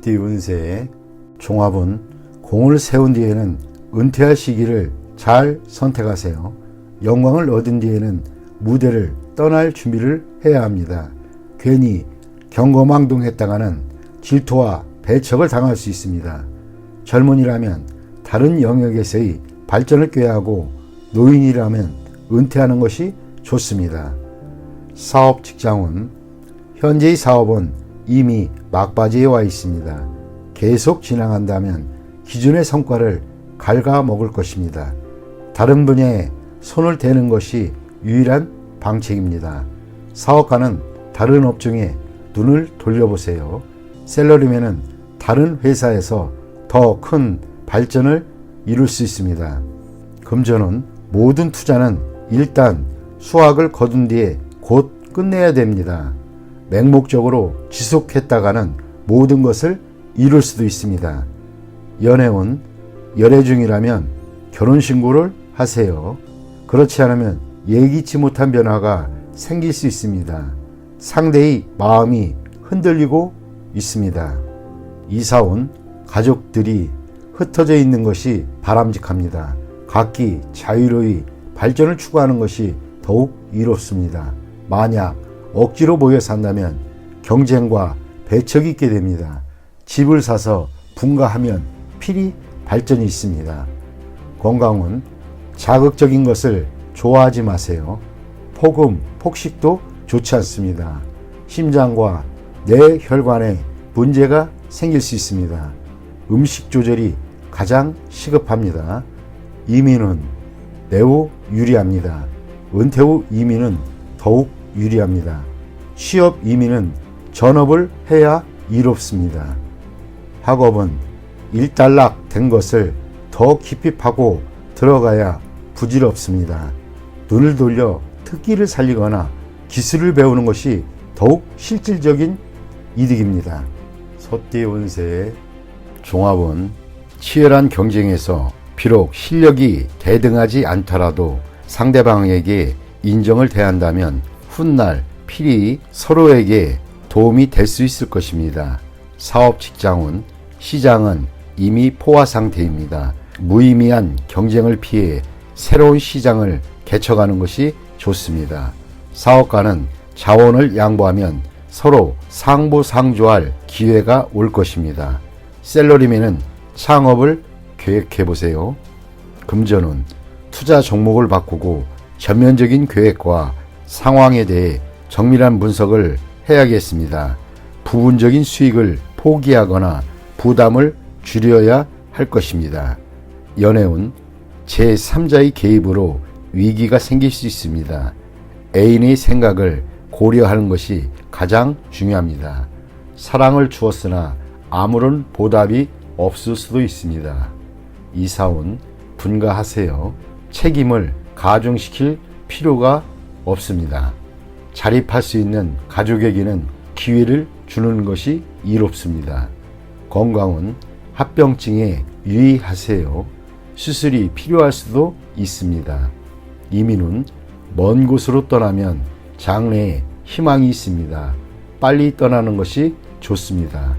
범띠 운세 종합은 공을 세운 뒤에는 은퇴할 시기를 잘 선택하세요. 영광을 얻은 뒤에는 무대를 떠날 준비를 해야 합니다. 괜히 경거망동했다가는 질투와 배척을 당할 수 있습니다. 젊은이라면 다른 영역에서의 발전을 꾀하고 노인이라면 은퇴하는 것이 좋습니다. 사업 직장운 현재의 사업은 이미 막바지에 와 있습니다. 계속 진행한다면 기존의 성과를 갉아먹을 것입니다. 다른 분야에 손을 대는 것이 유일한 방책입니다. 사업가는 다른 업종에 눈을 돌려보세요. 셀러리맨은 다른 회사에서 더 큰 발전을 이룰 수 있습니다. 금전은 모든 투자는 일단 수확을 거둔 뒤에 곧 끝내야 됩니다. 맹목적으로 지속했다가는 모든 것을 이룰 수도 있습니다. 연애운 열애 중이라면 결혼신고를 하세요. 그렇지 않으면 예기치 못한 변화가 생길 수 있습니다. 상대의 마음이 흔들리고 있습니다. 이사 온 가족들이 흩어져 있는 것이 바람직합니다. 각기 자유로이 발전을 추구하는 것이 더욱 이롭습니다. 만약 억지로 모여 산다면 경쟁과 배척이 있게 됩니다. 집을 사서 분가하면 필히 발전이 있습니다. 건강은 자극적인 것을 좋아하지 마세요. 폭음, 폭식도 좋지 않습니다. 심장과 뇌혈관에 문제가 생길 수 있습니다. 음식 조절이 가장 시급합니다. 이민은 매우 유리합니다. 은퇴 후 이민은 더욱 유리합니다. 취업 이민은 전업을 해야 이롭습니다. 학업은 일단락 된 것을 더 깊이 파고 들어가야 부질없습니다. 눈을 돌려 특기를 살리거나 기술을 배우는 것이 더욱 실질적인 이득입니다. 소띠 운세의 종합은 치열한 경쟁에서 비록 실력이 대등하지 않더라도 상대방에게 인정을 대한다면 훗날 필히 서로에게 도움이 될 수 있을 것입니다. 사업 직장운 시장은 이미 포화 상태입니다. 무의미한 경쟁을 피해 새로운 시장을 개척하는 것이 좋습니다. 사업가는 자원을 양보하면 서로 상보상조할 기회가 올 것입니다. 셀러리맨은 창업을 계획해보세요. 금전운 투자 종목을 바꾸고 전면적인 계획과 상황에 대해 정밀한 분석을 해야겠습니다. 부분적인 수익을 포기하거나 부담을 줄여야 할 것입니다. 연애운 제3자의 개입으로 위기가 생길 수 있습니다. 애인의 생각을 고려하는 것이 가장 중요합니다. 사랑을 주었으나 아무런 보답이 없을 수도 있습니다. 이사운 분가하세요. 책임을 가중시킬 필요가 없습니다. 자립할 수 있는 가족에게는 기회를 주는 것이 이롭습니다. 건강은 합병증에 유의하세요. 수술이 필요할 수도 있습니다. 이민은 먼 곳으로 떠나면 장래에 희망이 있습니다. 빨리 떠나는 것이 좋습니다.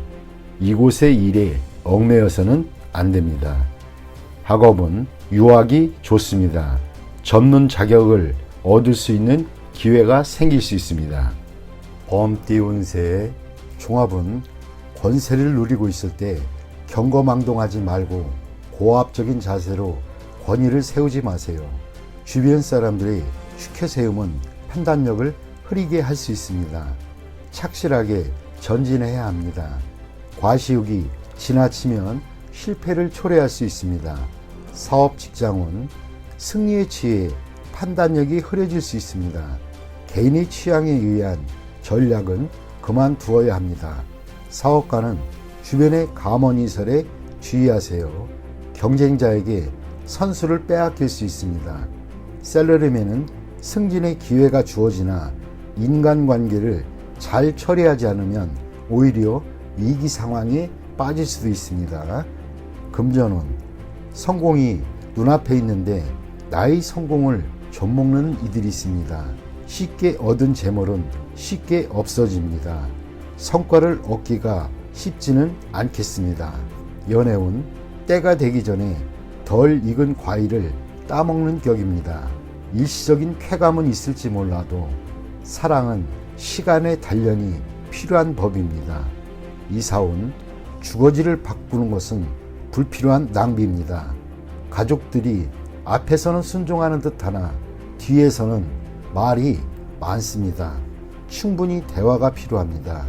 이곳의 일에 얽매여서는 안 됩니다. 학업은 유학이 좋습니다. 전문 자격을 얻을 수 있는 기회가 생길 수 있습니다. 범띠 운세의 종합은 권세를 누리고 있을 때 경거망동하지 말고 고압적인 자세로 권위를 세우지 마세요. 주변 사람들의 추켜세움은 판단력을 흐리게 할 수 있습니다. 착실하게 전진해야 합니다. 과시욕이 지나치면 실패를 초래할 수 있습니다. 사업 직장은 승리에 취해 판단력이 흐려질 수 있습니다. 개인의 취향에 의한 전략은 그만두어야 합니다. 사업가는 주변의 감언이설에 주의하세요. 경쟁자에게 선수를 빼앗길 수 있습니다. 셀러리맨은 승진의 기회가 주어지나 인간관계를 잘 처리하지 않으면 오히려 위기 상황에 빠질 수도 있습니다. 금전운 성공이 눈앞에 있는데 나의 성공을 좀먹는 이들이 있습니다. 쉽게 얻은 재물은 쉽게 없어집니다. 성과를 얻기가 쉽지는 않겠습니다. 연애운 때가 되기 전에 덜 익은 과일을 따먹는 격입니다. 일시적인 쾌감은 있을지 몰라도 사랑은 시간의 단련이 필요한 법입니다. 이사온 주거지를 바꾸는 것은 불필요한 낭비입니다. 가족들이 앞에서는 순종하는 듯하나 뒤에서는 말이 많습니다. 충분히 대화가 필요합니다.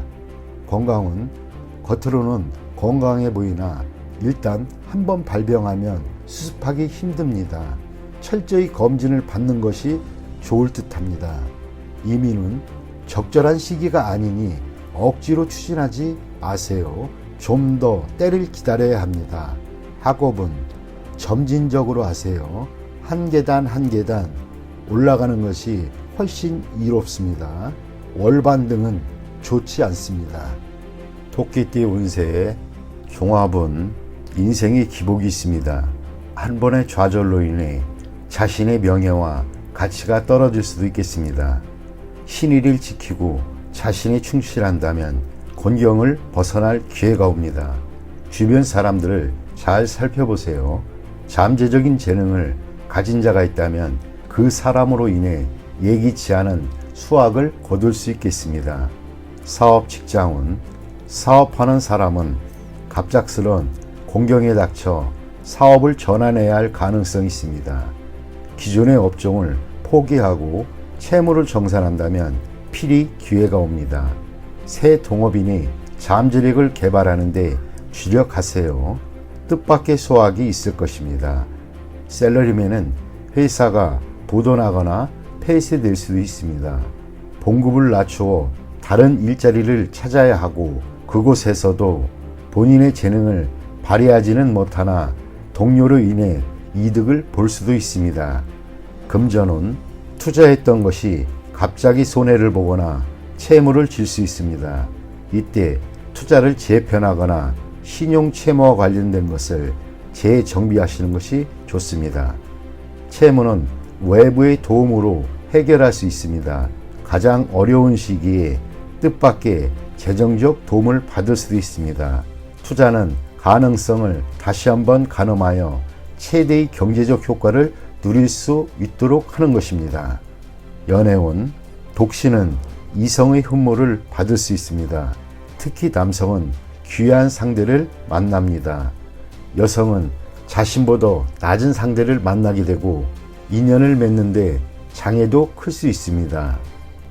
건강은 겉으로는 건강해 보이나 일단 한번 발병하면 수습하기 힘듭니다. 철저히 검진을 받는 것이 좋을 듯합니다. 이민은 적절한 시기가 아니니 억지로 추진하지 마세요. 좀 더 때를 기다려야 합니다. 학업은 점진적으로 하세요. 한 계단 한 계단 올라가는 것이 훨씬 이롭습니다. 월반등은 좋지 않습니다. 토끼띠 운세의 종합은 인생의 기복이 있습니다. 한 번의 좌절로 인해 자신의 명예와 가치가 떨어질 수도 있겠습니다. 신의를 지키고 자신이 충실한다면 곤경을 벗어날 기회가 옵니다. 주변 사람들을 잘 살펴보세요. 잠재적인 재능을 가진 자가 있다면 그 사람으로 인해 예기치 않은 수확을 거둘 수 있겠습니다. 사업 직장운 사업하는 사람은 갑작스런 공경에 닥쳐 사업을 전환해야 할 가능성이 있습니다. 기존의 업종을 포기하고 채무를 정산한다면 필히 기회가 옵니다. 새 동업인이 잠재력을 개발하는 데 주력하세요. 뜻밖의 소확이 있을 것입니다. 셀러리맨은 회사가 부도나거나 폐쇄될 수도 있습니다. 봉급을 낮추어 다른 일자리를 찾아야 하고 그곳에서도 본인의 재능을 발휘하지는 못하나 동료로 인해 이득을 볼 수도 있습니다. 금전은 투자했던 것이 갑자기 손해를 보거나 채무를 질 수 있습니다. 이때 투자를 재편하거나 신용 채무와 관련된 것을 재정비하시는 것이 좋습니다. 채무는 외부의 도움으로 해결할 수 있습니다. 가장 어려운 시기에 뜻밖의 재정적 도움을 받을 수도 있습니다. 투자는 가능성을 다시 한번 가늠하여 최대의 경제적 효과를 누릴 수 있도록 하는 것입니다. 연애운 독신은 이성의 흠모를 받을 수 있습니다. 특히 남성은 귀한 상대를 만납니다. 여성은 자신보다 낮은 상대를 만나게 되고 인연을 맺는데 장애도 클 수 있습니다.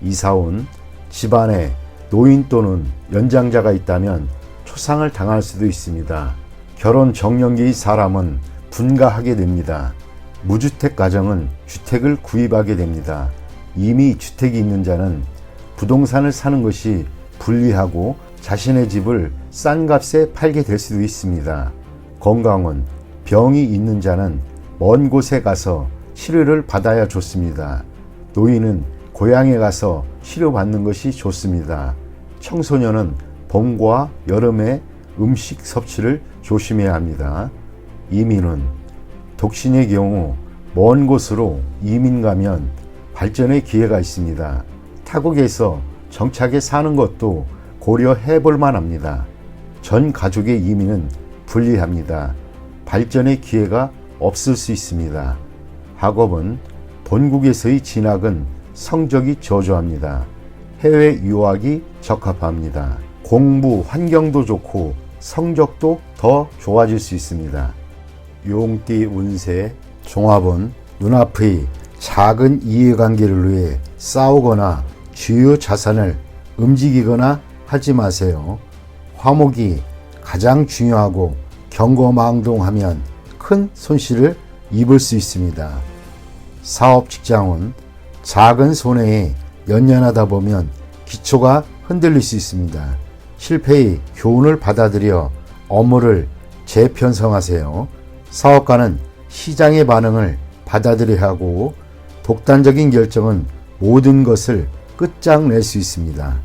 이사온 집안에 노인 또는 연장자가 있다면 초상을 당할 수도 있습니다. 결혼 정년기의 사람은 분가하게 됩니다. 무주택 가정은 주택을 구입하게 됩니다. 이미 주택이 있는 자는 부동산을 사는 것이 불리하고 자신의 집을 싼 값에 팔게 될 수도 있습니다. 건강은 병이 있는 자는 먼 곳에 가서 치료를 받아야 좋습니다. 노인은 고향에 가서 치료받는 것이 좋습니다. 청소년은 봄과 여름에 음식 섭취를 조심해야 합니다. 이민은 독신의 경우 먼 곳으로 이민 가면 발전의 기회가 있습니다. 타국에서 정착해 사는 것도 고려해 볼 만합니다. 전 가족의 이민은 불리합니다. 발전의 기회가 없을 수 있습니다. 학업은 본국에서의 진학은 성적이 저조합니다. 해외 유학이 적합합니다. 공부 환경도 좋고 성적도 더 좋아질 수 있습니다. 용띠 운세 종합은 눈앞의 작은 이해관계를 위해 싸우거나 주요 자산을 움직이거나 하지 마세요. 화목이 가장 중요하고 경거망동하면 큰 손실을 입을 수 있습니다. 사업 직장은 작은 손해에 연연하다 보면 기초가 흔들릴 수 있습니다. 실패의 교훈을 받아들여 업무를 재편성하세요. 사업가는 시장의 반응을 받아들여야 하고 독단적인 결정은 모든 것을 끝장낼 수 있습니다.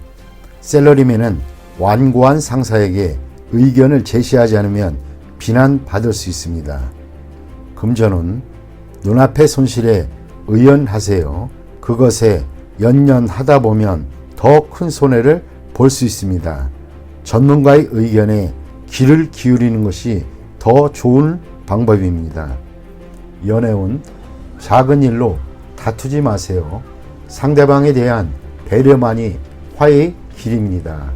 셀러리맨은 완고한 상사에게 의견을 제시하지 않으면 비난받을 수 있습니다. 금전은 눈앞의 손실에 의연하세요. 그것에 연연하다 보면 더 큰 손해를 볼 수 있습니다. 전문가의 의견에 귀를 기울이는 것이 더 좋은 방법입니다. 연애운 작은 일로 다투지 마세요. 상대방에 대한 배려만이 화해의 길입니다.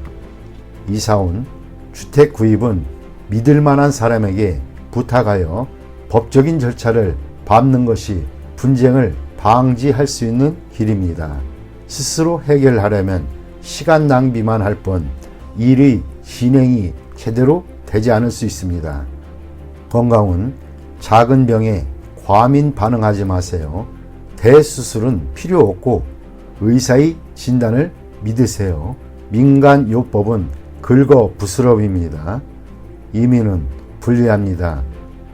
이사운 주택 구입은 믿을 만한 사람에게 부탁하여 법적인 절차를 밟는 것이 분쟁을 방지할 수 있는 길입니다. 스스로 해결하려면 시간 낭비만 할 뿐 일의 진행이 제대로 되지 않을 수 있습니다. 건강은 작은 병에 과민 반응하지 마세요. 대수술은 필요 없고 의사의 진단을 믿으세요. 민간요법은 긁어 부스럼입니다. 이민은 불리합니다.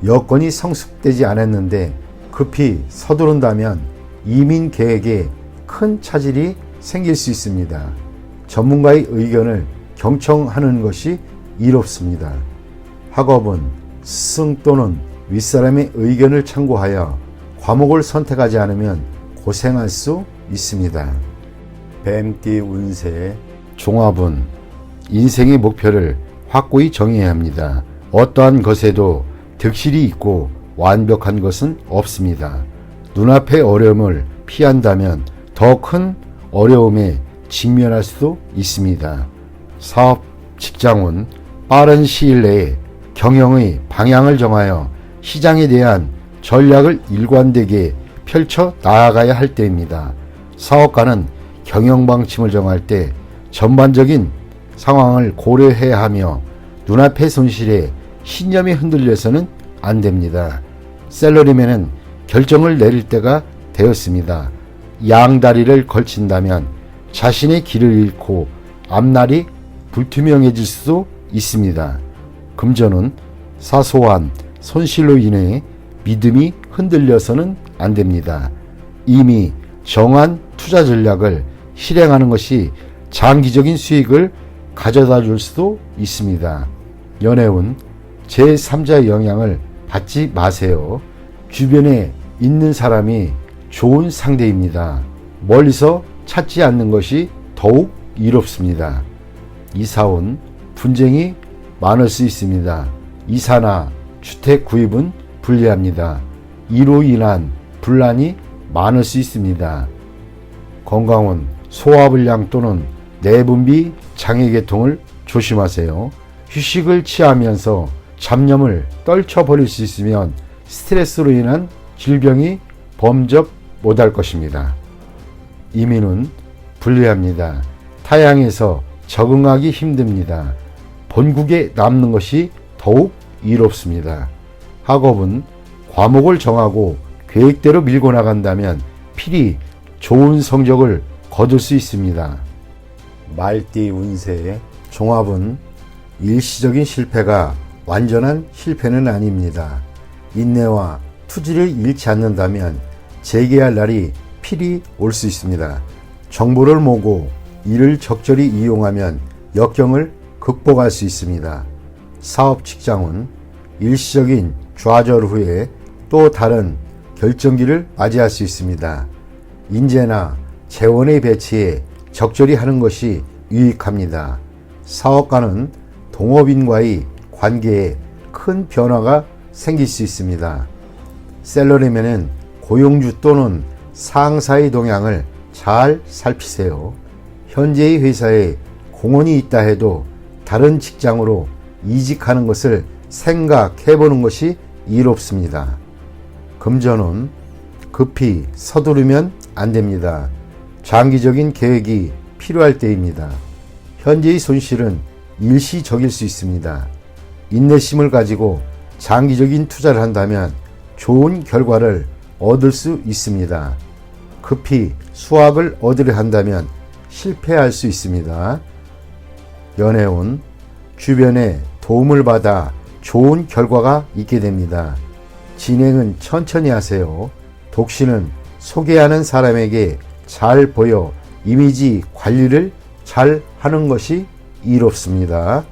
여건이 성숙되지 않았는데 급히 서두른다면 이민 계획에 큰 차질이 생길 수 있습니다. 전문가의 의견을 경청하는 것이 이롭습니다. 학업은 스승 또는 윗사람의 의견을 참고하여 과목을 선택하지 않으면 고생할 수 있습니다. 뱀띠 운세 종합은 인생의 목표를 확고히 정해야 합니다. 어떠한 것에도 득실이 있고 완벽한 것은 없습니다. 눈앞의 어려움을 피한다면 더 큰 어려움에 직면할 수도 있습니다. 사업, 직장은 빠른 시일 내에 경영의 방향을 정하여 시장에 대한 전략을 일관되게 펼쳐 나아가야 할 때입니다. 사업가는 경영 방침을 정할 때 전반적인 상황을 고려해야 하며 눈앞의 손실에 신념이 흔들려서는 안 됩니다. 셀러리맨은 결정을 내릴 때가 되었습니다. 양다리를 걸친다면 자신의 길을 잃고 앞날이 불투명해질 수도 있습니다. 금전은 사소한 손실로 인해 믿음이 흔들려서는 안 됩니다. 이미 정한 투자 전략을 실행하는 것이 장기적인 수익을 가져다 줄 수도 있습니다. 연애운 제3자의 영향을 받지 마세요. 주변에 있는 사람이 좋은 상대입니다. 멀리서 찾지 않는 것이 더욱 이롭습니다. 이사온 분쟁이 많을 수 있습니다. 이사나 주택 구입은 불리합니다. 이로 인한 분란이 많을 수 있습니다. 건강은 소화불량 또는 내분비 장애계통을 조심하세요. 휴식을 취하면서 잡념을 떨쳐버릴 수 있으면 스트레스로 인한 질병이 범접 못할 것입니다. 이민은 불리합니다. 타향에서 적응하기 힘듭니다. 본국에 남는 것이 더욱 이롭습니다. 학업은 과목을 정하고 계획대로 밀고 나간다면 필히 좋은 성적을 거둘 수 있습니다. 말띠 운세 종합은 일시적인 실패가 완전한 실패는 아닙니다. 인내와 투지를 잃지 않는다면 재개할 날이 필히 올 수 있습니다. 정보를 모으고 이를 적절히 이용하면 역경을 극복할 수 있습니다. 사업 직장은 일시적인 좌절 후에 또 다른 결정기를 맞이할 수 있습니다. 인재나 재원의 배치에 적절히 하는 것이 유익합니다. 사업가는 동업인과의 관계에 큰 변화가 생길 수 있습니다. 셀러리맨은 고용주 또는 상사의 동향을 잘 살피세요. 현재의 회사에 공헌이 있다 해도 다른 직장으로 이직하는 것을 생각해보는 것이 이롭습니다. 금전은 급히 서두르면 안 됩니다. 장기적인 계획이 필요할 때입니다. 현재의 손실은 일시적일 수 있습니다. 인내심을 가지고 장기적인 투자를 한다면 좋은 결과를 얻을 수 있습니다. 급히 수확을 얻으려 한다면 실패할 수 있습니다. 연애운 주변의 도움을 받아 좋은 결과가 있게 됩니다. 진행은 천천히 하세요. 독신은 소개하는 사람에게 잘 보여 이미지 관리를 잘 하는 것이 이롭습니다.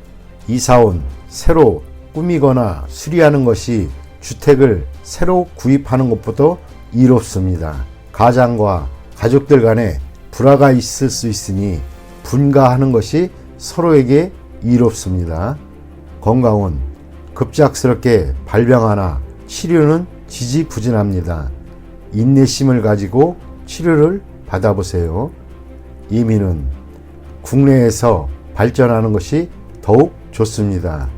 이사온 새로 꾸미거나 수리하는 것이 주택을 새로 구입하는 것보다 이롭습니다. 가장과 가족들 간에 불화가 있을 수 있으니 분가하는 것이 서로에게 이롭습니다. 건강운 급작스럽게 발병하나 치료는 지지부진합니다. 인내심을 가지고 치료를 받아보세요. 이민은 국내에서 발전하는 것이 더욱 좋습니다.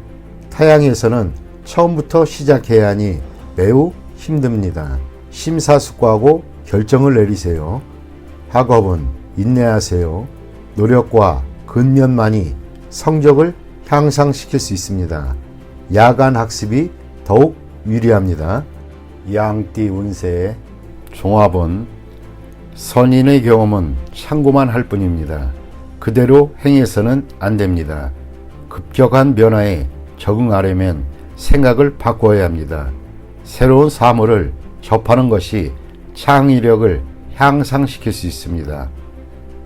타양에서는 처음부터 시작해야 하니 매우 힘듭니다. 심사숙고하고 결정을 내리세요. 학업은 인내하세요. 노력과 근면만이 성적을 향상시킬 수 있습니다. 야간 학습이 더욱 유리합니다. 양띠 운세 종합은 선인의 경험은 참고만 할 뿐입니다. 그대로 행해서는 안 됩니다. 급격한 변화에 적응하려면 생각을 바꿔야 합니다. 새로운 사물을 접하는 것이 창의력을 향상시킬 수 있습니다.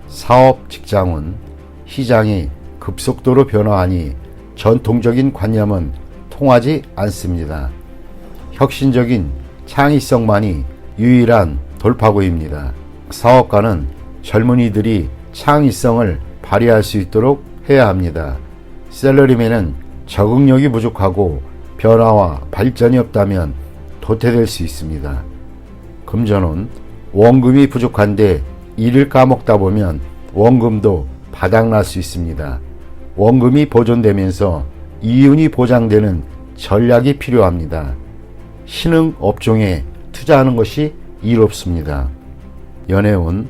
사업 직장은 시장이 급속도로 변화하니 전통적인 관념은 통하지 않습니다. 혁신적인 창의성만이 유일한 돌파구입니다. 사업가는 젊은이들이 창의성을 발휘할 수 있도록 해야 합니다. 셀러리맨은 적응력이 부족하고 변화와 발전이 없다면 도태될 수 있습니다. 금전은 원금이 부족한데 일을 까먹다 보면 원금도 바닥날 수 있습니다. 원금이 보존되면서 이윤이 보장되는 전략이 필요합니다. 신흥 업종에 투자하는 것이 이롭습니다. 연애운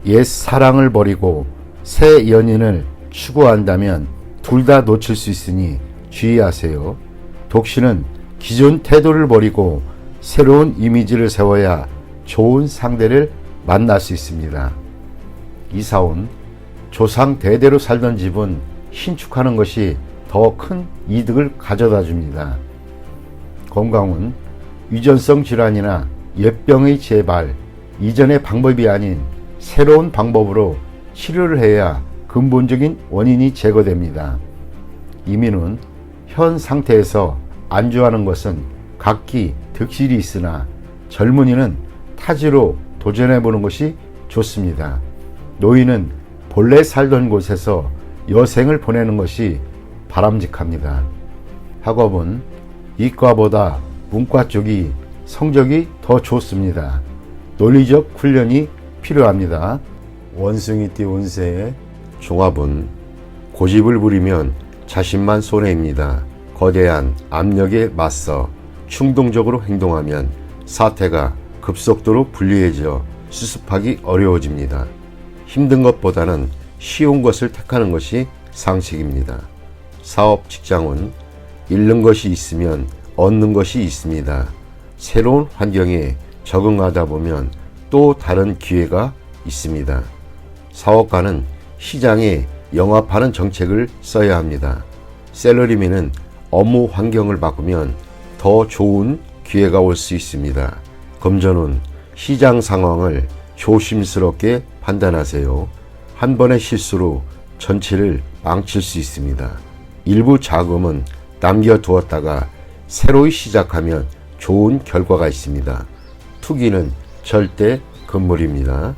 옛 사랑을 버리고 새 연인을 추구한다면 둘 다 놓칠 수 있으니 주의하세요. 독신은 기존 태도를 버리고 새로운 이미지를 세워야 좋은 상대를 만날 수 있습니다. 이사운 조상 대대로 살던 집은 신축하는 것이 더 큰 이득을 가져다 줍니다. 건강은 유전성 질환이나 옛병의 재발, 이전의 방법이 아닌 새로운 방법으로 치료를 해야 근본적인 원인이 제거됩니다. 이민은 현 상태에서 안주하는 것은 각기 득실이 있으나 젊은이는 타지로 도전해보는 것이 좋습니다. 노인은 본래 살던 곳에서 여생을 보내는 것이 바람직합니다. 학업은 이과보다 문과 쪽이 성적이 더 좋습니다. 논리적 훈련이 필요합니다. 원숭이띠 운세 종합은 고집을 부리면 자신만 손해입니다. 거대한 압력에 맞서 충동적으로 행동하면 사태가 급속도로 불리해져 수습하기 어려워집니다. 힘든 것보다는 쉬운 것을 택하는 것이 상식입니다. 사업 직장은 잃는 것이 있으면 얻는 것이 있습니다. 새로운 환경에 적응하다 보면 또 다른 기회가 있습니다. 사업가는 시장에 영합하는 정책을 써야 합니다. 셀러리맨은 업무 환경을 바꾸면 더 좋은 기회가 올 수 있습니다. 금전은 시장 상황을 조심스럽게 판단하세요. 한 번의 실수로 전체를 망칠 수 있습니다. 일부 자금은 남겨두었다가 새로이 시작하면 좋은 결과가 있습니다. 투기는 절대 금물입니다.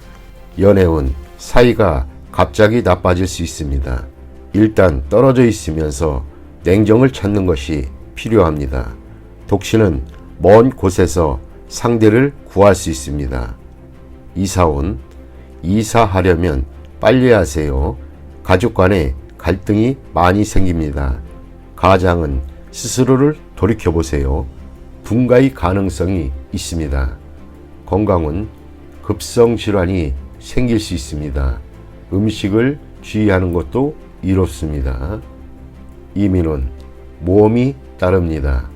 연애운 사이가 갑자기 나빠질 수 있습니다. 일단 떨어져 있으면서 냉정을 찾는 것이 필요합니다. 독신은 먼 곳에서 상대를 구할 수 있습니다. 이사운 이사하려면 빨리 하세요. 가족 간에 갈등이 많이 생깁니다. 가장은 스스로를 돌이켜보세요. 분가의 가능성이 있습니다. 건강은 급성 질환이 생길 수 있습니다. 음식을 주의하는 것도 이롭습니다. 이민은 모험이 따릅니다.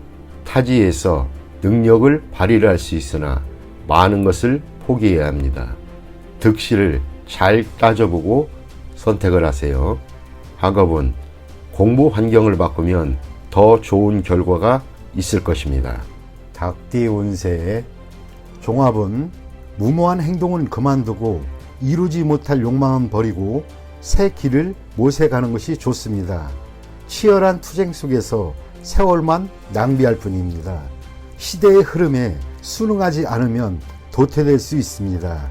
타지에서 능력을 발휘할 수 있으나 많은 것을 포기해야 합니다. 득실을 잘 따져보고 선택을 하세요. 학업은 공부 환경을 바꾸면 더 좋은 결과가 있을 것입니다. 닭띠 운세 종합은 무모한 행동은 그만두고 이루지 못할 욕망은 버리고 새 길을 모색하는 것이 좋습니다. 치열한 투쟁 속에서 세월만 낭비할 뿐입니다. 시대의 흐름에 순응하지 않으면 도태될 수 있습니다.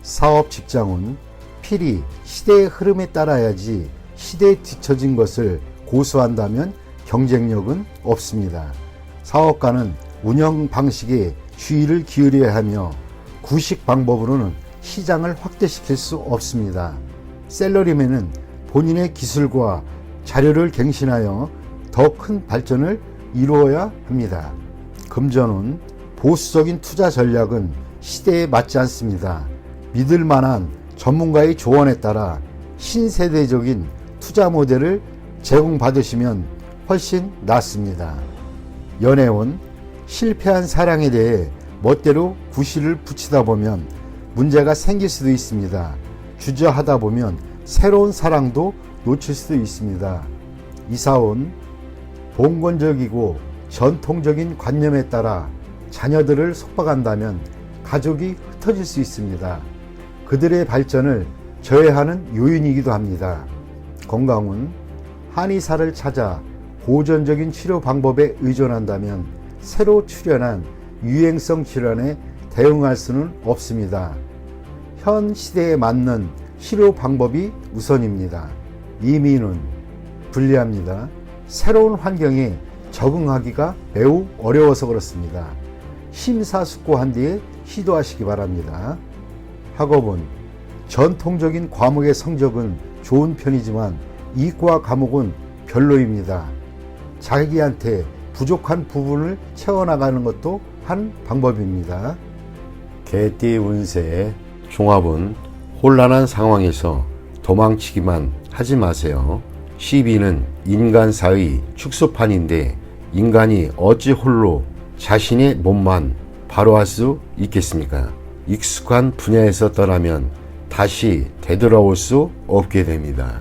사업 직장은 필히 시대의 흐름에 따라야지 시대에 뒤처진 것을 고수한다면 경쟁력은 없습니다. 사업가는 운영 방식에 주의를 기울여야 하며 구식 방법으로는 시장을 확대시킬 수 없습니다. 셀러리맨은 본인의 기술과 자료를 갱신하여 더 큰 발전을 이루어야 합니다. 금전운, 보수적인 투자 전략은 시대에 맞지 않습니다. 믿을 만한 전문가의 조언에 따라 신세대적인 투자 모델을 제공받으시면 훨씬 낫습니다. 연애운, 실패한 사랑에 대해 멋대로 구실을 붙이다 보면 문제가 생길 수도 있습니다. 주저하다 보면 새로운 사랑도 놓칠 수도 있습니다. 이사운, 봉건적이고 전통적인 관념에 따라 자녀들을 속박한다면 가족이 흩어질 수 있습니다. 그들의 발전을 저해하는 요인이기도 합니다. 건강운, 한의사를 찾아 고전적인 치료 방법에 의존한다면 새로 출현한 유행성 질환에 대응할 수는 없습니다. 현 시대에 맞는 치료 방법이 우선입니다. 이민운, 불리합니다. 새로운 환경에 적응하기가 매우 어려워서 그렇습니다. 심사숙고한 뒤에 시도하시기 바랍니다. 학업은 전통적인 과목의 성적은 좋은 편이지만 이과 과목은 별로입니다. 자기한테 부족한 부분을 채워나가는 것도 한 방법입니다. 개띠 운세 종합은 혼란한 상황에서 도망치기만 하지 마세요. 시비는 인간사의 축소판인데 인간이 어찌 홀로 자신의 몸만 바로할 수 있겠습니까? 익숙한 분야에서 떠나면 다시 되돌아올 수 없게 됩니다.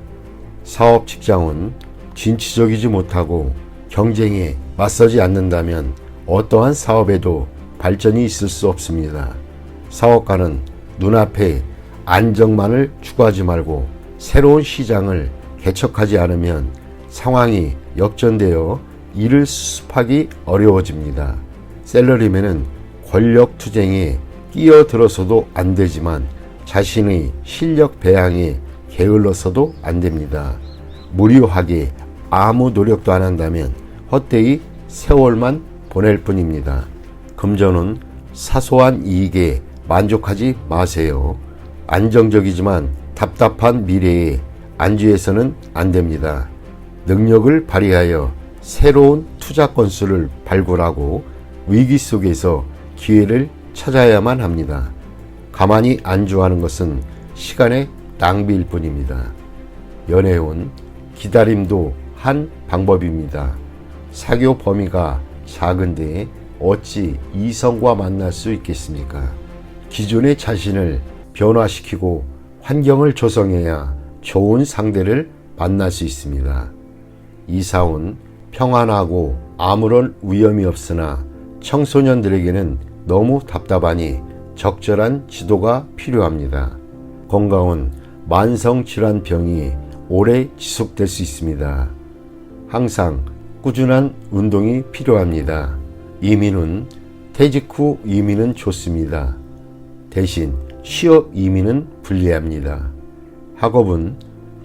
사업 직장은 진취적이지 못하고 경쟁에 맞서지 않는다면 어떠한 사업에도 발전이 있을 수 없습니다. 사업가는 눈앞에 안정만을 추구하지 말고 새로운 시장을 개척하지 않으면 상황이 역전되어 이를 수습하기 어려워집니다. 셀러리맨은 권력 투쟁에 끼어들어서도 안 되지만 자신의 실력 배양에 게을러서도 안 됩니다. 무료하게 아무 노력도 안 한다면 헛되이 세월만 보낼 뿐입니다. 금전은 사소한 이익에 만족하지 마세요. 안정적이지만 답답한 미래에 안주해서는 안 됩니다. 능력을 발휘하여 새로운 투자 건수를 발굴하고 위기 속에서 기회를 찾아야만 합니다. 가만히 안주하는 것은 시간의 낭비일 뿐입니다. 연애운, 기다림도 한 방법입니다. 사교 범위가 작은데 어찌 이성과 만날 수 있겠습니까? 기존의 자신을 변화시키고 환경을 조성해야 좋은 상대를 만날 수 있습니다. 이사운, 평안하고 아무런 위험이 없으나 청소년들에게는 너무 답답하니 적절한 지도가 필요합니다. 건강은 만성질환병이 오래 지속될 수 있습니다. 항상 꾸준한 운동이 필요합니다. 이민은 퇴직 후 이민은 좋습니다. 대신 취업 이민은 불리합니다. 학업은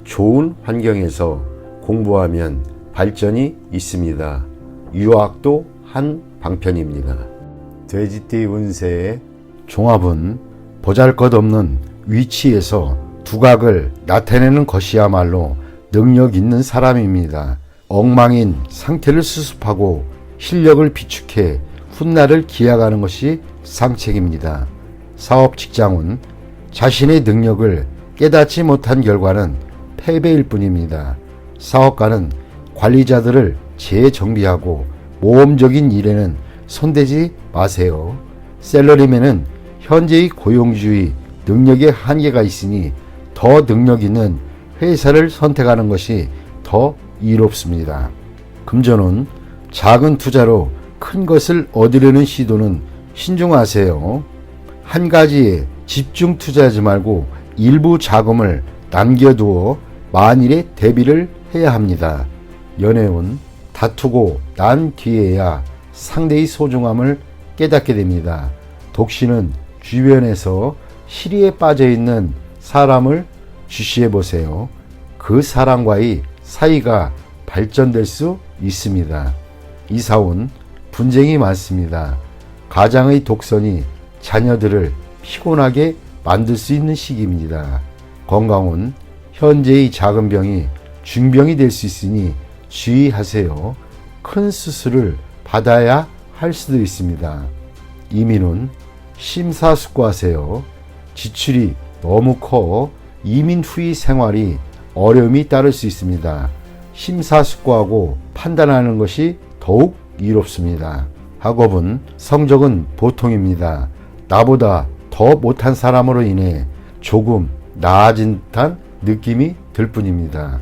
좋은 환경에서 공부하면 발전이 있습니다. 유학도 한 방편입니다. 돼지띠 운세의 종합은 보잘것없는 위치에서 두각을 나타내는 것이야말로 능력 있는 사람입니다. 엉망인 상태를 수습하고 실력을 비축해 훗날을 기약하는 것이 상책입니다. 사업 직장은 자신의 능력을 깨닫지 못한 결과는 패배일 뿐입니다. 사업가는 관리자들을 재정비하고 모험적인 일에는 손대지 마세요. 셀러리맨은 현재의 고용주의 능력에 한계가 있으니 더 능력 있는 회사를 선택하는 것이 더 이롭습니다. 금전은 작은 투자로 큰 것을 얻으려는 시도는 신중하세요. 한 가지에 집중 투자하지 말고 일부 자금을 남겨두어 만일에 대비를 해야 합니다. 연애운, 다투고 난 뒤에야 상대의 소중함을 깨닫게 됩니다. 독신은 주변에서 시리에 빠져있는 사람을 주시해 보세요. 그 사람과의 사이가 발전될 수 있습니다. 이사온 분쟁이 많습니다. 가장의 독선이 자녀들을 피곤하게 만들 수 있는 시기입니다. 건강은 현재의 작은 병이 중병이 될 수 있으니 주의하세요. 큰 수술을 받아야 할 수도 있습니다. 이민은 심사숙고하세요. 지출이 너무 커 이민 후의 생활이 어려움이 따를 수 있습니다. 심사숙고하고 판단하는 것이 더욱 이롭습니다. 학업은 성적은 보통입니다. 나보다 더 못한 사람으로 인해 조금 나아진 듯한 느낌이 들 뿐입니다.